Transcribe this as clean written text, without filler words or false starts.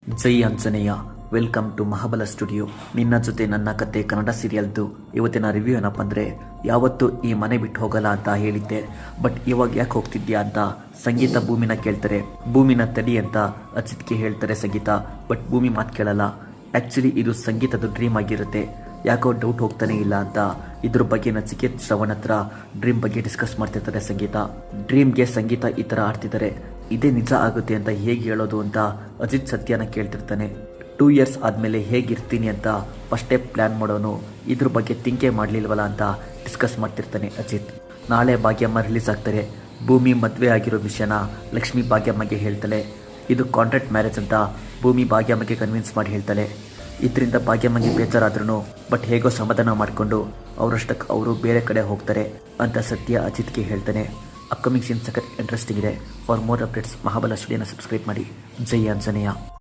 Jai Anjaneya. Welcome to Mahabala studio. ನಿನ್ನ ಜೊತೆ ನನ್ನ ಕತೆ ಕನ್ನಡ ಸೀರಿಯಲ್ದು ಇವತ್ತಿನ ರಿವ್ಯೂ ಏನಪ್ಪ ಅಂದರೆ, ಯಾವತ್ತೂ ಈ ಮನೆ ಬಿಟ್ಟು ಹೋಗಲ್ಲ ಅಂತ ಹೇಳಿದ್ದೆ, ಬಟ್ ಇವಾಗ ಯಾಕೆ ಹೋಗ್ತಿದ್ಯಾ ಅಂತ ಸಂಗೀತ ಭೂಮಿನ ಕೇಳ್ತಾರೆ. ಭೂಮಿನ ತಡಿ ಅಂತ ಅಜಿತ್ಗೆ ಹೇಳ್ತಾರೆ ಸಂಗೀತ, ಬಟ್ ಭೂಮಿ ಮಾತು ಕೇಳಲ್ಲ. ಆ್ಯಕ್ಚುಲಿ ಇದು ಸಂಗೀತದ ಡ್ರೀಮ್ ಆಗಿರುತ್ತೆ. ಯಾಕೋ ಡೌಟ್ ಹೋಗ್ತಾನೆ ಇಲ್ಲ ಅಂತ ಇದ್ರ ಬಗ್ಗೆ ನಚಿಕೇತ್ ಶ್ರವಣ್ ಹತ್ರ ಡ್ರೀಮ್ ಬಗ್ಗೆ ಡಿಸ್ಕಸ್ ಮಾಡ್ತಿರ್ತಾರೆ ಸಂಗೀತ. ಡ್ರೀಮ್ಗೆ ಸಂಗೀತ ಈ ಥರ ಆಡ್ತಿದ್ದಾರೆ, ಇದೇ ನಿಜ ಆಗುತ್ತೆ ಅಂತ ಹೇಗೆ ಹೇಳೋದು ಅಂತ ಅಜಿತ್ ಸತ್ಯನ ಕೇಳ್ತಿರ್ತಾನೆ. 2 ಇಯರ್ಸ್ ಆದಮೇಲೆ ಹೇಗಿರ್ತೀನಿ ಅಂತ ಫಸ್ಟೇ ಪ್ಲ್ಯಾನ್ ಮಾಡೋನು ಇದ್ರ ಬಗ್ಗೆ ಥಿಂಕೇ ಮಾಡಲಿಲ್ವಲ್ಲ ಅಂತ ಡಿಸ್ಕಸ್ ಮಾಡ್ತಿರ್ತಾನೆ ಅಜಿತ್. ನಾಳೆ ಭಾಗ್ಯಮ್ಮ ರಿಲೀಸ್ ಆಗ್ತಾರೆ. ಭೂಮಿ ಮದುವೆ ಆಗಿರೋ ವಿಷಯನ ಲಕ್ಷ್ಮಿ ಭಾಗ್ಯಮ್ಮಗೆ ಹೇಳ್ತಾಳೆ. ಇದು ಕಾಂಟ್ರಾಕ್ಟ್ ಮ್ಯಾರೇಜ್ ಅಂತ ಭೂಮಿ ಭಾಗ್ಯಮ್ಮಗೆ ಕನ್ವಿನ್ಸ್ ಮಾಡಿ ಹೇಳ್ತಾಳೆ. ಇದರಿಂದ ಭಾಗ್ಯಮ್ಮಗೆ ಬೇಜಾರಾದ್ರೂ ಬಟ್ ಹೇಗೋ ಸಮಾಧಾನ ಮಾಡಿಕೊಂಡು ಅವರಷ್ಟಕ್ಕೆ ಅವರು ಬೇರೆ ಕಡೆ ಹೋಗ್ತಾರೆ ಅಂತ ಸತ್ಯ ಅಜಿತ್ಗೆ ಹೇಳ್ತಾನೆ. ಅಪ್ಕಮಿಂಗ್ ಸೀನ್ ಸಖತ್ ಇಂಟ್ರೆಸ್ಟಿಂಗ್ ಇದೆ. ಫಾರ್ ಮೋರ್ ಅಪ್ಡೇಟ್ಸ್ ಮಹಾಬಲ ಸ್ಟುಡಿಯೋನ ಸಬ್ಸ್ಕ್ರೈಬ್ ಮಾಡಿ. ಜೈ ಆಂಜನೇಯ.